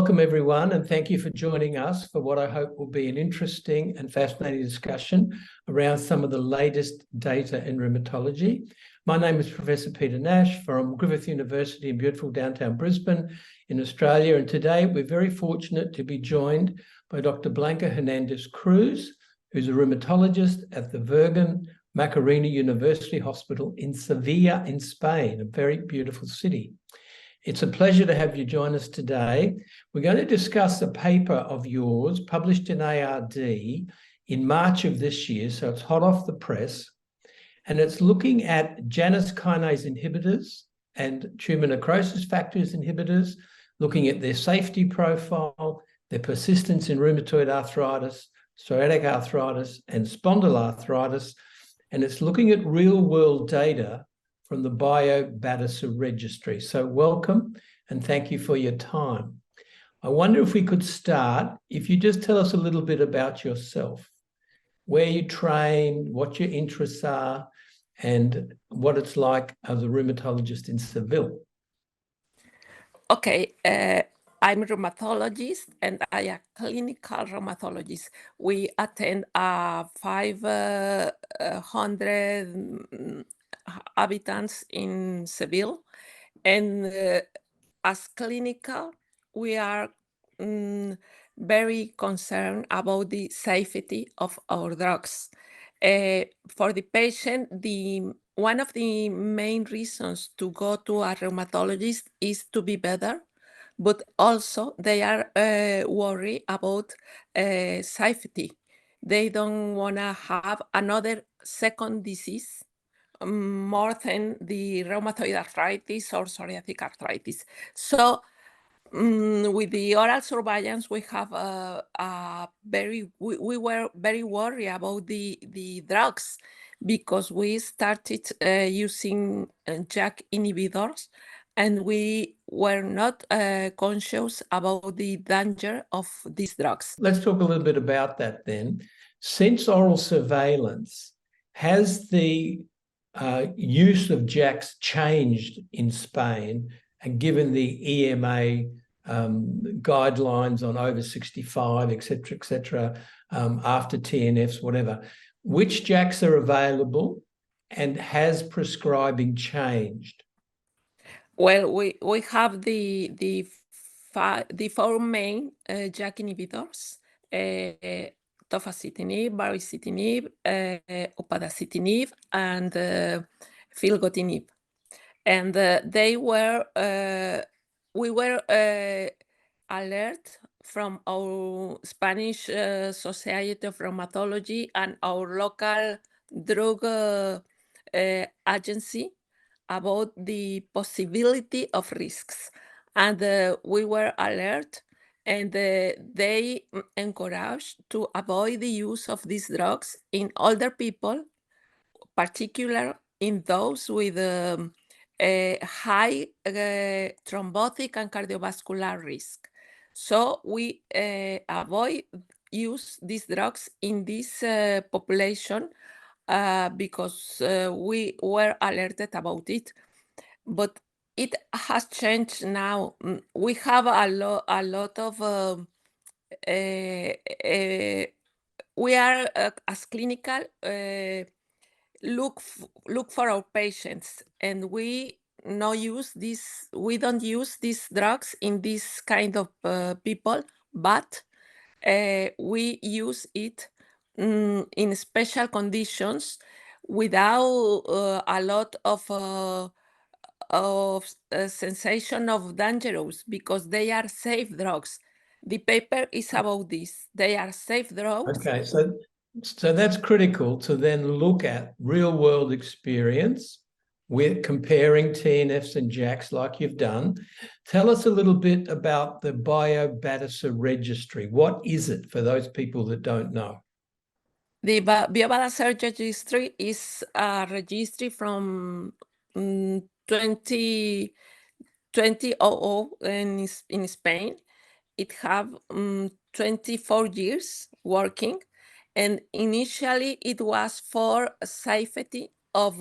welcome everyone, and thank you for joining us for what I hope will be an interesting and fascinating discussion around some of the latest data in rheumatology. My name is Professor Peter Nash from Griffith University in beautiful downtown Brisbane in Australia, and today we're very fortunate to be joined by Dr. Blanca Hernández-Cruz, who's a rheumatologist at the Virgen Macarena University Hospital in Seville in Spain, a very beautiful city. It's a pleasure to have you join us today. We're going to discuss a paper of yours published in ARD in March of this year, so it's hot off the press, and it's looking at Janus kinase inhibitors and tumour necrosis factors inhibitors, looking at their safety profile, their persistence in rheumatoid arthritis, psoriatic arthritis, and spondyloarthritis, and it's looking at real-world data from the BIOBADASER registry. So welcome and thank you for your time. I wonder if we could start, if you just tell us a little bit about yourself, where you trained, what your interests are, and what it's like as a rheumatologist in Seville. Okay, I'm a rheumatologist and I am a clinical rheumatologist. We attend 500 habitants in Seville, and as clinical, we are very concerned about the safety of our drugs. For the patient, one of the main reasons to go to a rheumatologist is to be better, but also they are worried about safety. They don't want to have another second disease more than the rheumatoid arthritis or psoriatic arthritis. So with the oral surveillance, we have we were very worried about the drugs because we started using JAK inhibitors, and we were not conscious about the danger of these drugs. Let's talk a little bit about that then. Since oral surveillance, has the use of JAKs changed in Spain, and given the EMA guidelines on over 65, et cetera, after TNFs, whatever, which JAKs are available and has prescribing changed? Well, we have the four main JAK inhibitors, tofacitinib, baricitinib, upadacitinib, and filgotinib. And we were alert from our Spanish Society of Rheumatology and our local drug agency about the possibility of risks. And we were alert, and they encouraged to avoid the use of these drugs in older people, particularly in those with a high thrombotic and cardiovascular risk. So we avoid use these drugs in this population because we were alerted about it. But it has changed now. We have a lot of we are as clinical look for our patients, and we don't use these drugs in this kind of people, but we use it in special conditions without a lot of sensation of dangerous, because they are safe drugs. The paper is about this. They are safe drugs. Okay, so that's critical to then look at real-world experience with comparing TNFs and JAKs like you've done. Tell us a little bit about the BIOBADASER registry. What is it for those people that don't know? The BIOBADASER registry is a registry from 2000 in Spain. It have 24 years working, and initially it was for safety of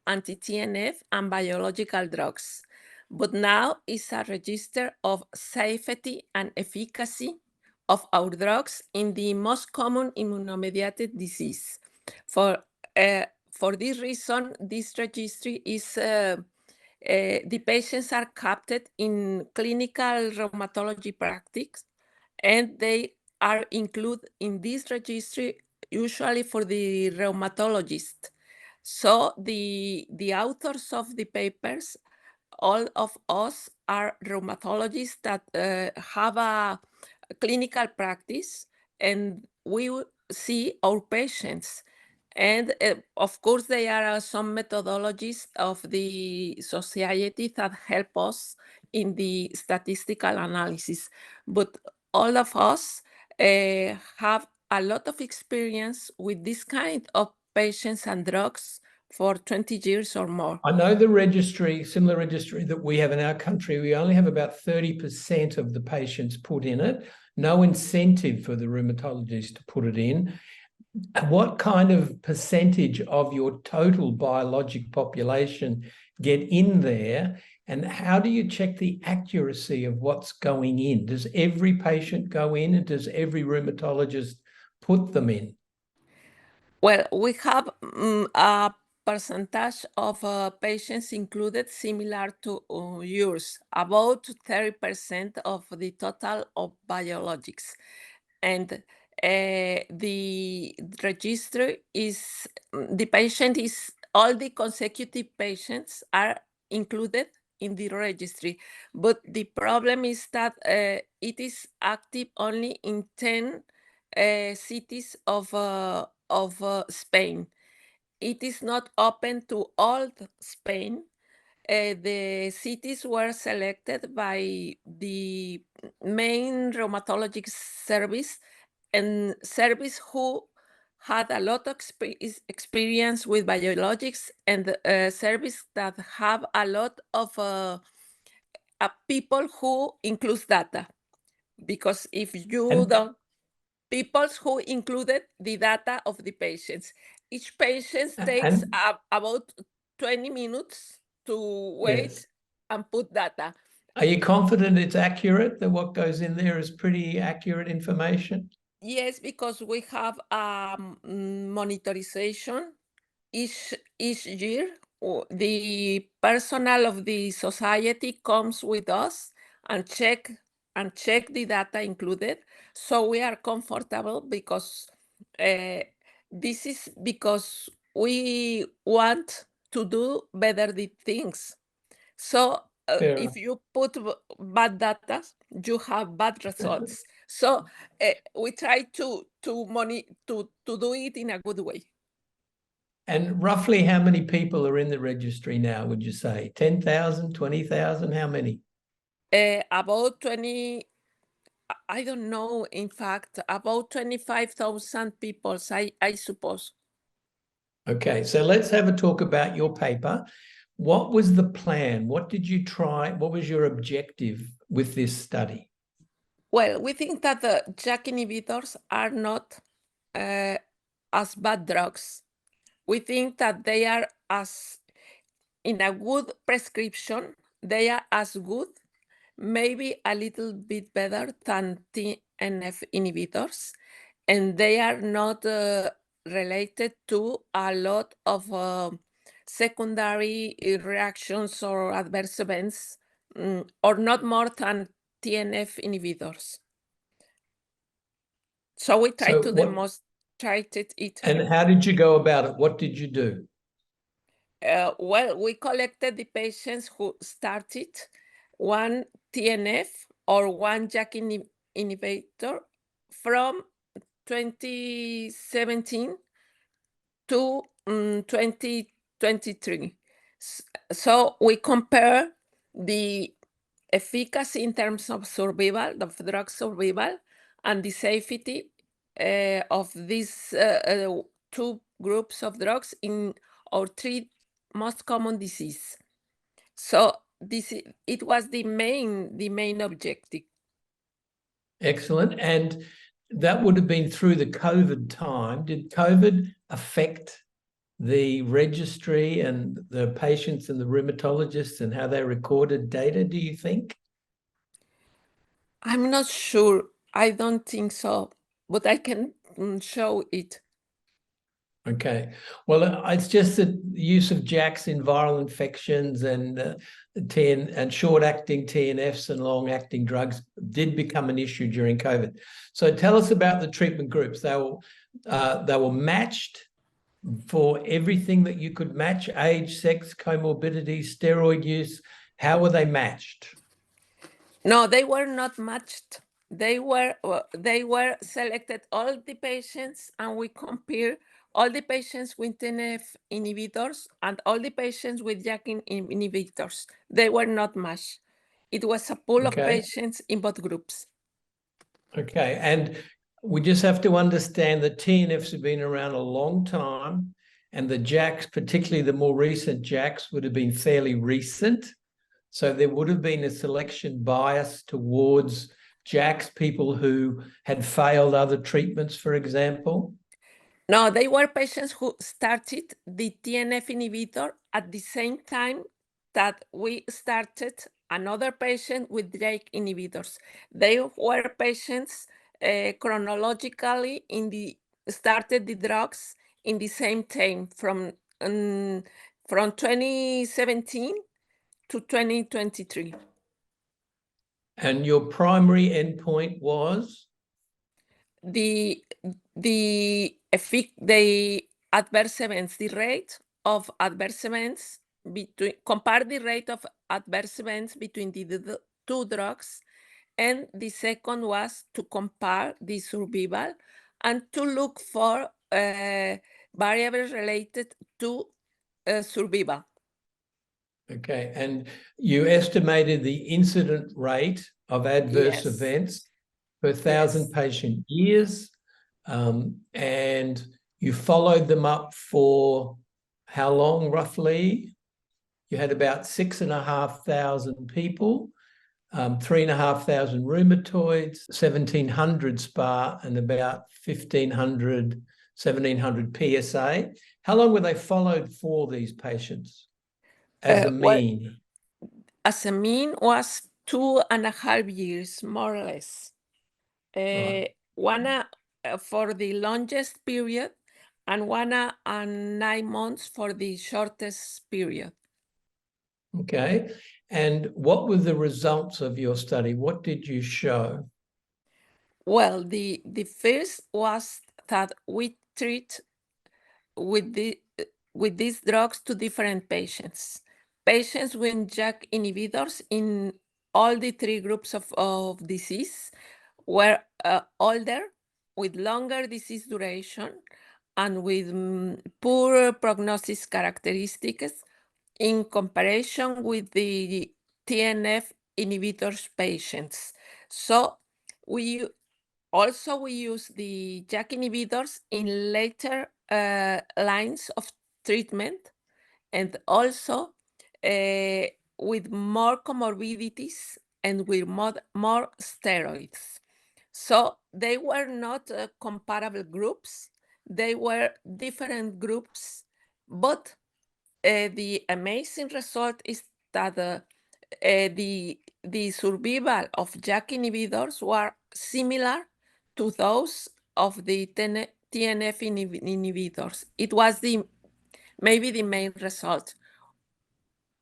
anti-TNF and biological drugs. but now it's a register of safety and efficacy of our drugs in the most common immune-mediated disease. For this reason, this registry is the patients are kept in clinical rheumatology practice, and they are included in this registry usually for the rheumatologist. So the authors of the papers, all of us are rheumatologists that have a clinical practice, and we see our patients. And of course, there are some methodologies of the society that help us in the statistical analysis. But all of us have a lot of experience with this kind of patients and drugs for 20 years or more. I know the registry, similar registry that we have in our country, we only have about 30% of the patients put in it. No incentive for the rheumatologist to put it in. What kind of percentage of your total biologic population get in there? And how do you check the accuracy of what's going in? Does every patient go in, and does every rheumatologist put them in? Well, we have a percentage of patients included similar to yours, about 30% of the total of biologics. And the register is, the patient is, all the consecutive patients are included in the registry. But the problem is that it is active only in 10 cities of Spain. It is not open to all Spain. The cities were selected by the main rheumatologic service, and service who had a lot of experience with biologics, and service that have a lot of people who includes data. Because if you don't, people who included the data of the patients. Each patient takes about 20 minutes to wait. Yes. And put data. Are you confident it's accurate, that what goes in there is pretty accurate information? Yes, because we have monitorization each year. The personnel of the society comes with us and check the data included. So we are comfortable, because this is because we want to do better the things. So if you put bad data, you have bad results. So we try to do it in a good way. And roughly how many people are in the registry now, would you say? 10,000, 20,000, how many? About 20, I don't know, in fact, about 25,000 people, I suppose. Okay, so let's have a talk about your paper. What was the plan? What did you try? What was your objective with this study? Well, we think that the JAK inhibitors are not as bad drugs. We think that they are, as in a good prescription, they are as good, maybe a little bit better than TNF inhibitors, and they are not related to a lot of secondary reactions or adverse events, or not more than TNF inhibitors. So we try to demonstrate it. And how did you go about it? What did you do? Well, we collected the patients who started one TNF or one JAK inhibitor from 2017 to 2023. So we compare the efficacy in terms of survival, of drug survival, and the safety of these two groups of drugs in our three most common disease. So it was the main objective. Excellent. And that would have been through the COVID time. Did COVID affect the registry and the patients and the rheumatologists and how they recorded data, do you think? I'm not sure. I don't think so, but I can show it. Okay. Well, it's just the use of JAKs in viral infections and short-acting TNFs and long-acting drugs did become an issue during COVID. So tell us about the treatment groups. They were matched for everything that you could match: age, sex, comorbidities, steroid use. How were they matched? No, they were not matched. They were selected all the patients, and we compare all the patients with TNF inhibitors and all the patients with JAK inhibitors. They were not matched. It was a pool of patients in both groups. Okay, and we just have to understand that TNFs have been around a long time, and the JAKs, particularly the more recent JAKs, would have been fairly recent. So there would have been a selection bias towards JAKs, people who had failed other treatments, for example. No, they were patients who started the TNF inhibitor at the same time that we started another patient with JAK inhibitors. They were patients chronologically started the drugs in the same time from 2017 to 2023. And your primary endpoint was? The adverse events, the rate of adverse events compare the rate of adverse events between the two drugs, and the second was to compare the survival and to look for variables related to survival. Okay, and you estimated the incident rate of adverse events per 1,000 patient years, and you followed them up for how long, roughly? You had about 6,500 people, 3,500 rheumatoids, 1,700 SPA, and about 1,500, 1,700 PSA. How long were they followed for, these patients, as a mean? As a mean was 2.5 years, more or less. One for the longest period, and 1 and 9 months for the shortest period. Okay. And what were the results of your study? What did you show? Well, the first was that we treat with these drugs to different patients. Patients with JAK inhibitors in all the 3 groups of disease were older, with longer disease duration, and with poor prognosis characteristics in comparison with the TNF inhibitors patients. So we use the JAK inhibitors in later lines of treatment, and also with more comorbidities and with more steroids. So they were not comparable groups. They were different groups, but the amazing result is that the survival of JAK inhibitors were similar to those of the TNF inhibitors. It was maybe the main result.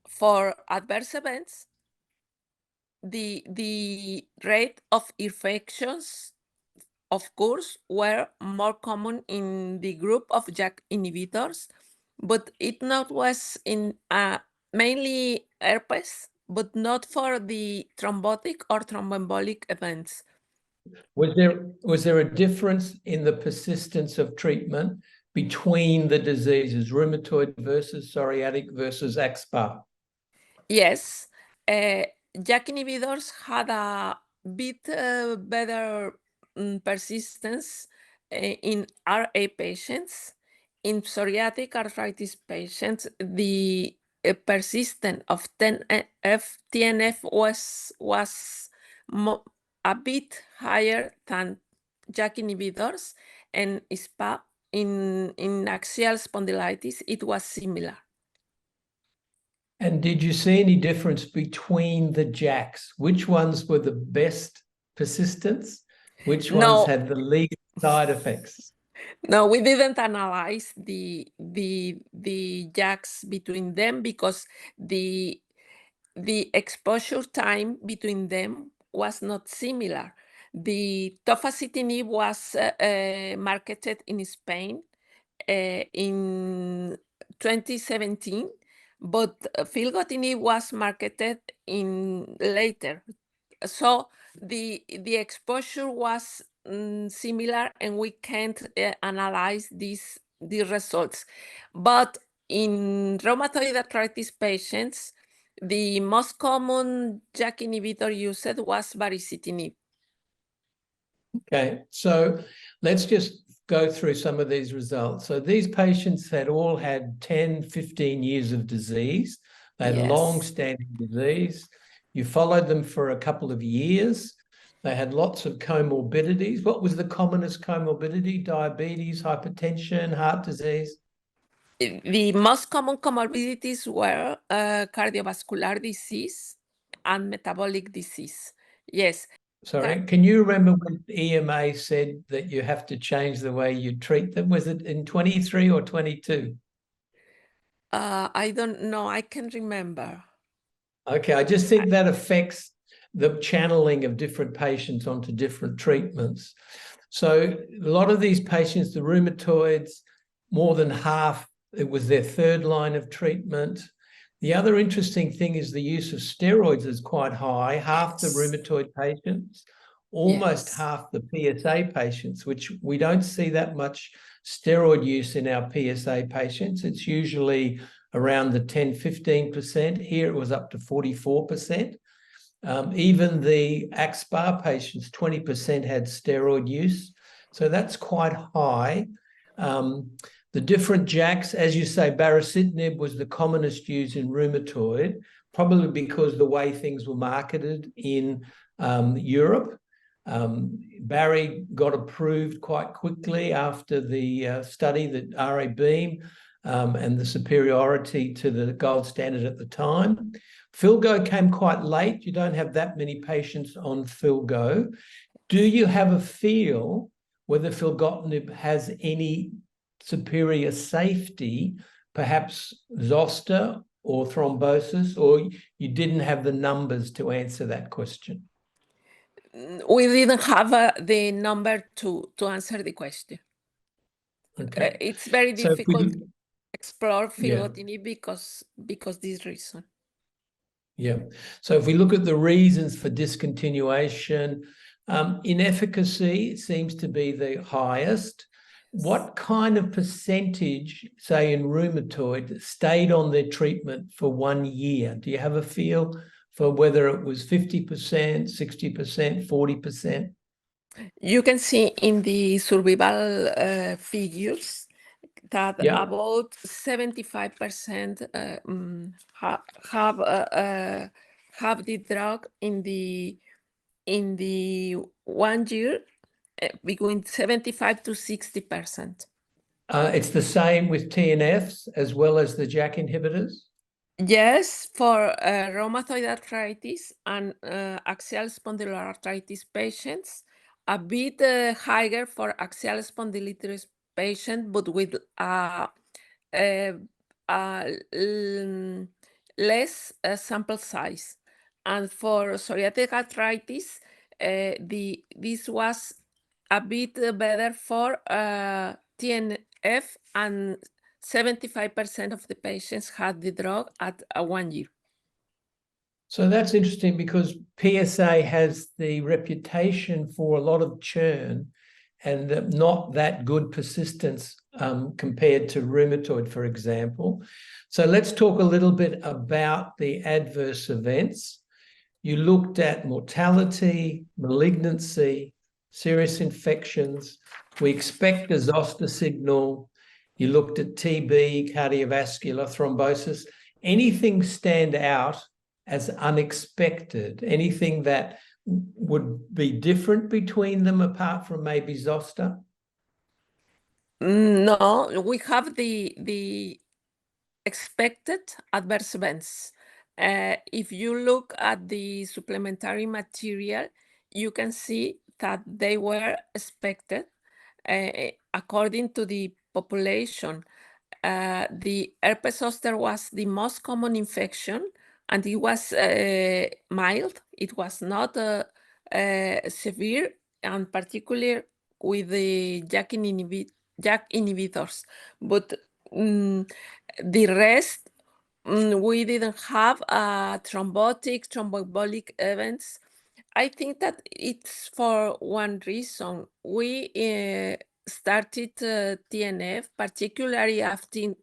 For adverse events, the rate of infections, of course, were more common in the group of JAK inhibitors, but it not was in mainly herpes, but not for the thrombotic or thromboembolic events. Was there a difference in the persistence of treatment between the diseases, rheumatoid versus psoriatic versus axSpA? Yes, JAK inhibitors had a bit better persistence in RA patients. In psoriatic arthritis patients, the persistence of TNF was a bit higher than JAK inhibitors, and SPA in axial spondylitis, it was similar. And did you see any difference between the JAKs? Which ones were the best persistence? Which ones No, had the least side effects? no, we didn't analyze the JAKs between them because the exposure time between them was not similar. The tofacitinib was marketed in Spain in 2017, but filgotinib was marketed in later. So the exposure was similar, and we can't analyze the results. But in rheumatoid arthritis patients, the most common JAK inhibitor used was baricitinib. Okay, so let's just go through some of these results. So these patients had all had 10, 15 years of disease. They had Yes. long-standing disease. You followed them for a couple of years. They had lots of comorbidities. What was the commonest comorbidity? Diabetes, hypertension, heart disease? The most common comorbidities were cardiovascular disease and metabolic disease. Yes. Sorry, can you remember when EMA said that you have to change the way you treat them? Was it in 23 or 22? I don't know. I can remember. Okay, I just think that affects the channeling of different patients onto different treatments. So a lot of these patients, the rheumatoids, more than half, it was their third line of treatment. The other interesting thing is the use of steroids is quite high. Half the rheumatoid patients, almost half the PSA patients, which we don't see that much steroid use in our PSA patients. It's usually around the 10, 15%. Here it was up to 44%. Even the AXPAR patients, 20% had steroid use. So that's quite high. The different JAKs, as you say, baricitinib was the commonest used in rheumatoid, probably because the way things were marketed in Europe. Barry got approved quite quickly after the study, that RA Beam, and the superiority to the gold standard at the time. Filgo came quite late. You don't have that many patients on Filgo. Do you have a feel whether filgotinib has any superior safety, perhaps zoster or thrombosis, or you didn't have the numbers to answer that question? We didn't have the number to answer the question. Okay. It's very So difficult to explore Yeah. filgotinib because this reason. Yeah. So if we look at the reasons for discontinuation, in efficacy, it seems to be the highest. What kind of percentage, say in rheumatoid, stayed on their treatment for 1 year? Do you have a feel for whether it was 50%, 60%, 40%? You can see in the survival figures that about 75% have the drug in the 1 year, between 75 to 60%. It's the same with TNFs as well as the JAK inhibitors? Yes, for rheumatoid arthritis and axial spondyloarthritis patients, a bit higher for axial spondylitis patient, but with less sample size. And for psoriatic arthritis, this was a bit better for TNF, and 75% of the patients had the drug at 1 year. So that's interesting because PSA has the reputation for a lot of churn and not that good persistence compared to rheumatoid, for example. So let's talk a little bit about the adverse events. You looked at mortality, malignancy, serious infections. We expect a zoster signal. You looked at TB, cardiovascular, thrombosis. Anything stand out as unexpected? Anything that would be different between them apart from maybe zoster? No, we have the expected adverse events. If you look at the supplementary material, you can see that they were expected according to the population. The herpes zoster was the most common infection, and it was mild. It was not severe, and particularly with the JAK inhibitors. But the rest, we didn't have thromboembolic events. I think that it's for one reason. We started TNF, particularly after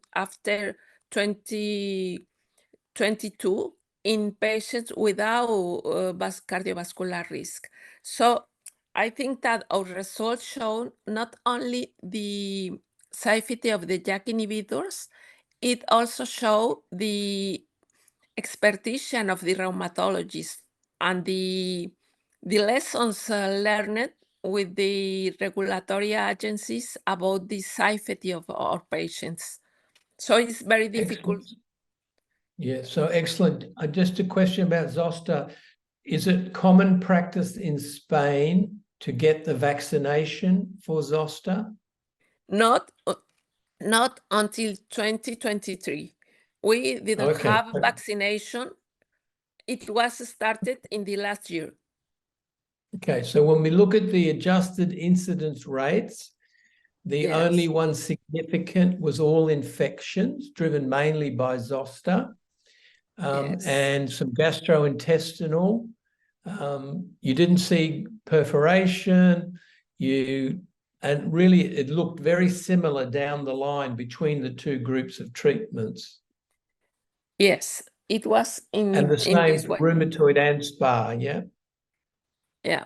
2022 in patients without cardiovascular risk. So I think that our results show not only the safety of the JAK inhibitors, it also showed the expertise of the rheumatologist and the lessons learned with the regulatory agencies about the safety of our patients. So it's very difficult. Excellent. Yeah, so excellent. Just a question about zoster. Is it common practice in Spain to get the vaccination for zoster? Not until 2023. We didn't Okay. have vaccination. It was started in the last year. Okay, so when we look at the adjusted incidence rates, the only Yes. one significant was all infections driven mainly by zoster, Yes. and some gastrointestinal. You didn't see perforation, and really it looked very similar down the line between the two groups of treatments. Yes, it was And the in same this way. rheumatoid and SPA, yeah? Yeah.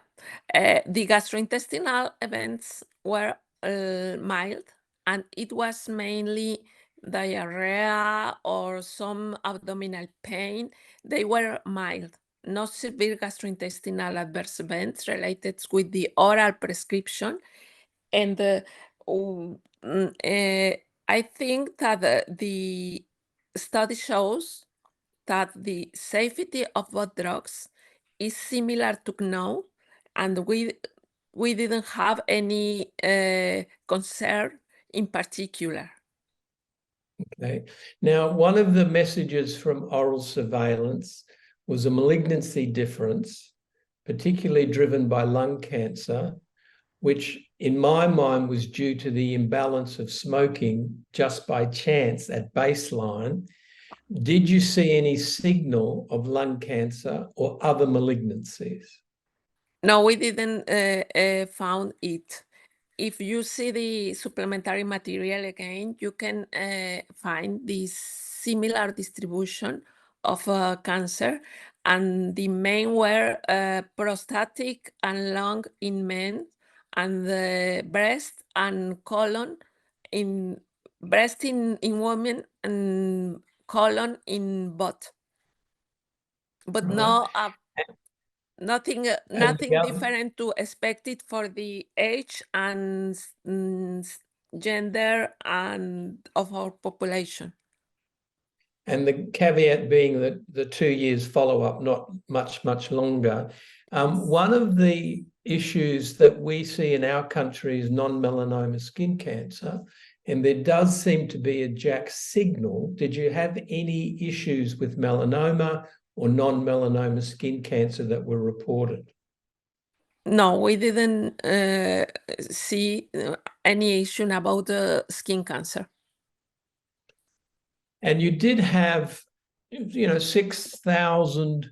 The gastrointestinal events were mild, and it was mainly diarrhea or some abdominal pain. They were mild, no severe gastrointestinal adverse events related with the oral prescription. And I think that the study shows that the safety of both drugs is similar to now, and we didn't have any concern in particular. Okay. Now, one of the messages from oral surveillance was a malignancy difference, particularly driven by lung cancer, which in my mind was due to the imbalance of smoking just by chance at baseline. Did you see any signal of lung cancer or other malignancies? No, we didn't found it. If you see the supplementary material again, you can find this similar distribution of cancer, and the main were prostatic and lung in men, and the breast and colon in breast in women, and colon in both. But Right. no, nothing the other- different to expected for the age and gender and of our population. And the caveat being that the 2 years follow-up, not much longer. One of the issues that we see in our country is non-melanoma skin cancer, and there does seem to be a JAK signal. Did you have any issues with melanoma or non-melanoma skin cancer that were reported? No, we didn't see any issue about skin cancer. And you did have, 6,000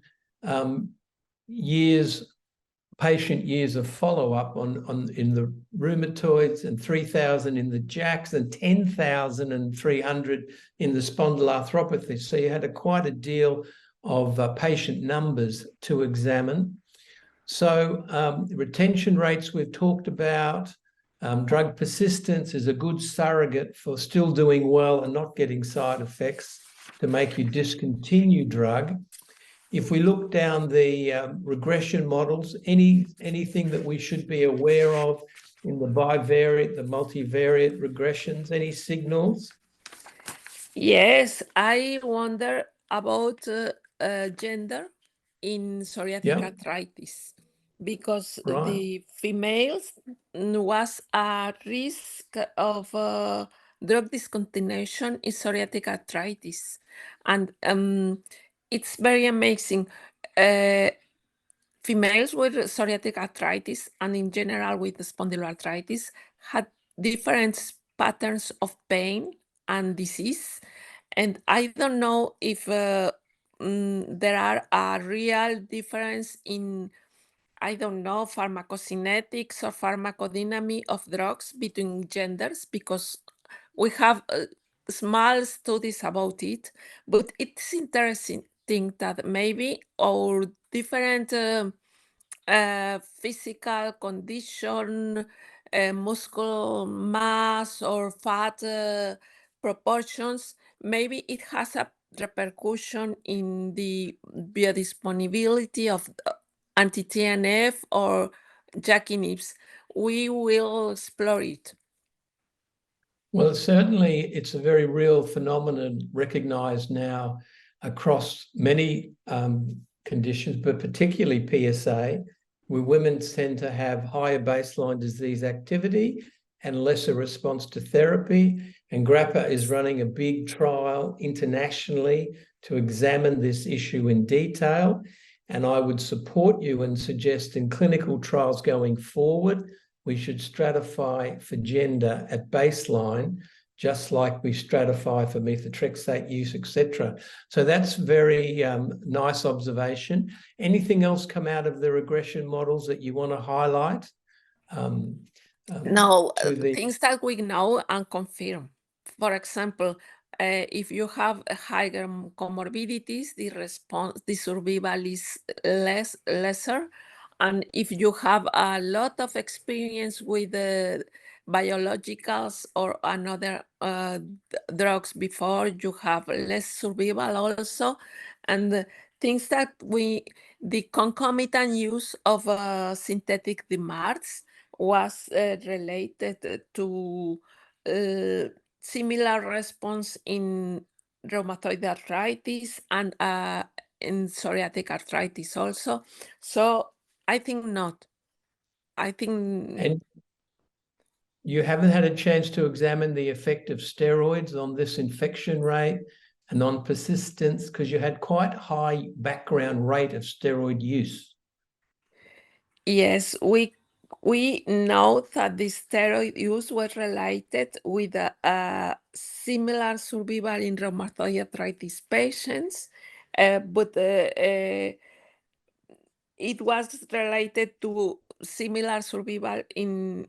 patient years of follow-up in the rheumatoids, and 3,000 in the JAKs, and 10,300 in the spondyloarthropathy. So you had quite a deal of patient numbers to examine. So retention rates we've talked about. Drug persistence is a good surrogate for still doing well and not getting side effects to make you discontinue drug. If we look down the regression models, anything that we should be aware of in the bivariate, the multivariate regressions? Any signals? Yes, I wonder about gender in psoriatic arthritis, because the females was a risk of drug discontinuation in psoriatic arthritis. And it's very amazing. Females with psoriatic arthritis and in general with spondyloarthritis had different patterns of pain and disease. And I don't know if there are a real difference in, I don't know, pharmacokinetics or pharmacodynamic of drugs between genders, because we have small studies about it, but it's interesting that maybe our different physical condition, muscle mass or fat proportions, maybe it has a repercussion in the biodisponibility of anti-TNF or JAK inhibitors. We will explore it. Well, certainly it's a very real phenomenon recognized now across many conditions, but particularly PSA, where women tend to have higher baseline disease activity and lesser response to therapy. And GRAPPA is running a big trial internationally to examine this issue in detail. And I would support you in suggesting clinical trials going forward. We should stratify for gender at baseline, just like we stratify for methotrexate use, etc. So that's very nice observation. Anything else come out of the regression models that you want to highlight? No, things that we know and confirm. For example, if you have higher comorbidities, the survival is lesser. And if you have a lot of experience with biologicals or another drugs before, you have less survival also. And things that the concomitant use of synthetic DMARDs was related to similar response in rheumatoid arthritis and in psoriatic arthritis also. So I think not. I think... And you haven't had a chance to examine the effect of steroids on this infection rate and on persistence, because you had quite high background rate of steroid use. Yes, we know that the steroid use was related with a similar survival in rheumatoid arthritis patients, but it was related to similar survival in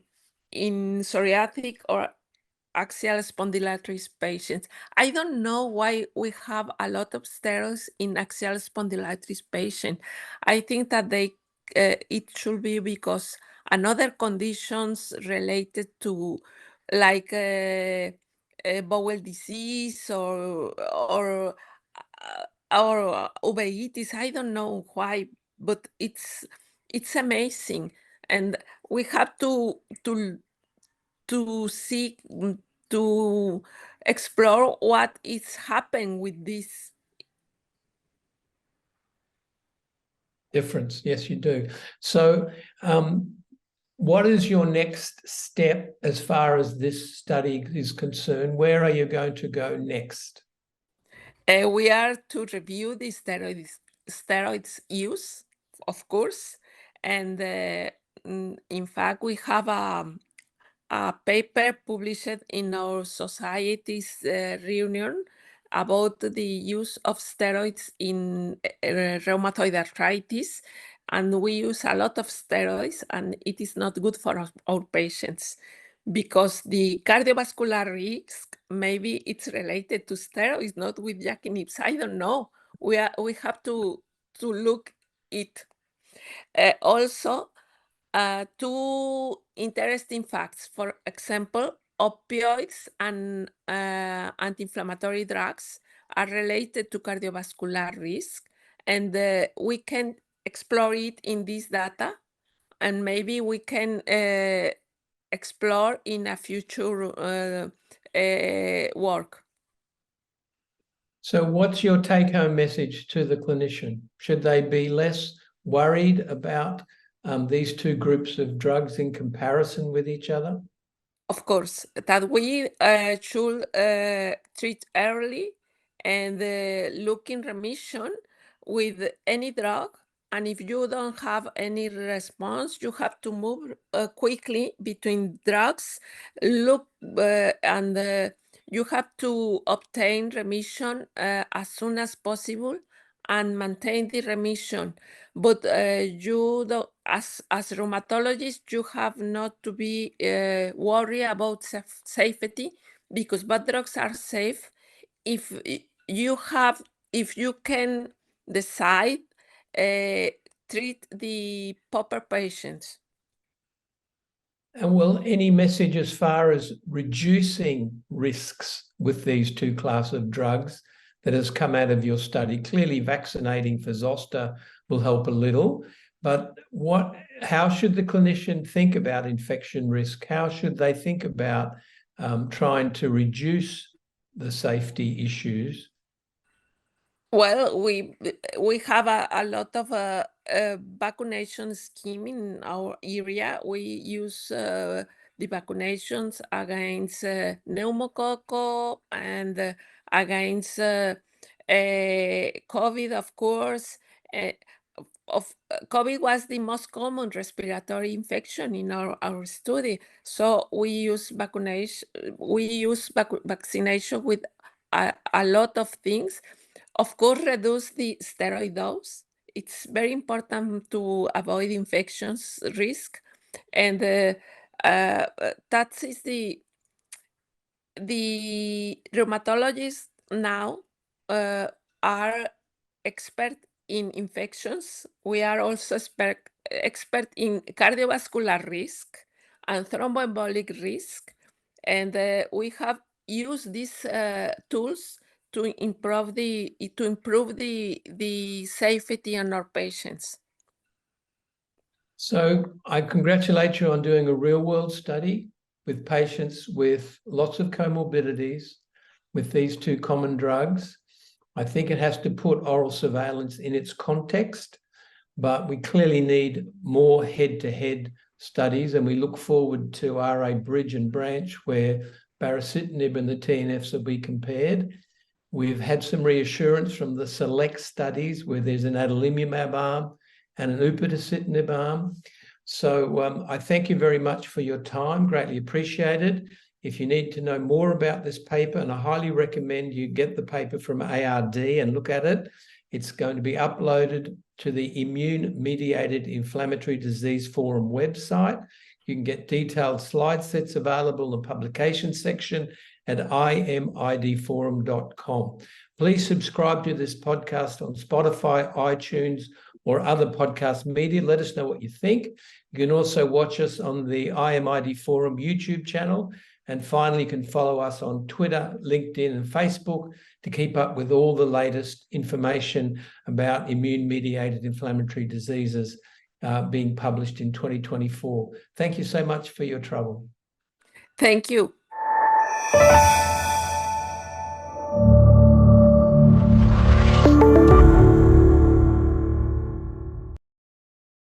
psoriatic or axial spondylitis patients. I don't know why we have a lot of steroids in axial spondylitis patients. I think that it should be because another conditions related to like bowel disease or uveitis. I don't know why, but it's amazing, and we have to see, to explore what is happening with this. Difference, yes, you do. So what is your next step as far as this study is concerned? Where are you going to go next? We are to review the steroids use, of course, and in fact, we have a paper published in our society's reunion about the use of steroids in rheumatoid arthritis, and we use a lot of steroids, and it is not good for our patients, because the cardiovascular risk, maybe it's related to steroids, not with JAK inhibitors. I don't know. We have to look it. Also, two interesting facts. For example, opioids and anti-inflammatory drugs are related to cardiovascular risk, and we can explore it in this data, and maybe we can explore in a future work. So what's your take-home message to the clinician? Should they be less worried about these two groups of drugs in comparison with each other? Of course, that we should treat early and look in remission with any drug. And if you don't have any response, you have to move quickly between drugs, look and you have to obtain remission as soon as possible and maintain the remission. But you don't, as rheumatologists, you have not to be worried about safety, because bad drugs are safe if you can decide treat the proper patients. And will any message as far as reducing risks with these two classes of drugs that has come out of your study? Clearly vaccinating for zoster will help a little, but how should the clinician think about infection risk? How should they think about trying to reduce the safety issues? Well, we have a lot of vaccination scheme in our area. We use the vaccinations against pneumococcal and against COVID, of course. COVID was the most common respiratory infection in our study. So we use vaccination. We use vaccination with a lot of things. Of course, reduce the steroid dose. It's very important to avoid infections risk, and that is the rheumatologists now are expert in infections. We are also expert in cardiovascular risk and thromboembolic risk, and we have used these tools to improve the safety on our patients. So I congratulate you on doing a real-world study with patients with lots of comorbidities with these two common drugs. I think it has to put oral surveillance in its context, but we clearly need more head-to-head studies, and we look forward to RA Bridge and Branch, where baricitinib and the TNFs will be compared. We've had some reassurance from the SELECT studies where there's an adalimumab arm and an upadacitinib arm. So I thank you very much for your time, greatly appreciated. If you need to know more about this paper, and I highly recommend you get the paper from ARD and look at it, it's going to be uploaded to the Immune-Mediated Inflammatory Disease Forum website. You can get detailed slide sets available in the publication section at imidforum.com. Please subscribe to this podcast on Spotify, iTunes, or other podcast media. Let us know what you think. You can also watch us on the IMID Forum YouTube channel. And finally, you can follow us on Twitter, LinkedIn, and Facebook to keep up with all the latest information about immune-mediated inflammatory diseases being published in 2024. Thank you so much for your trouble. Thank you.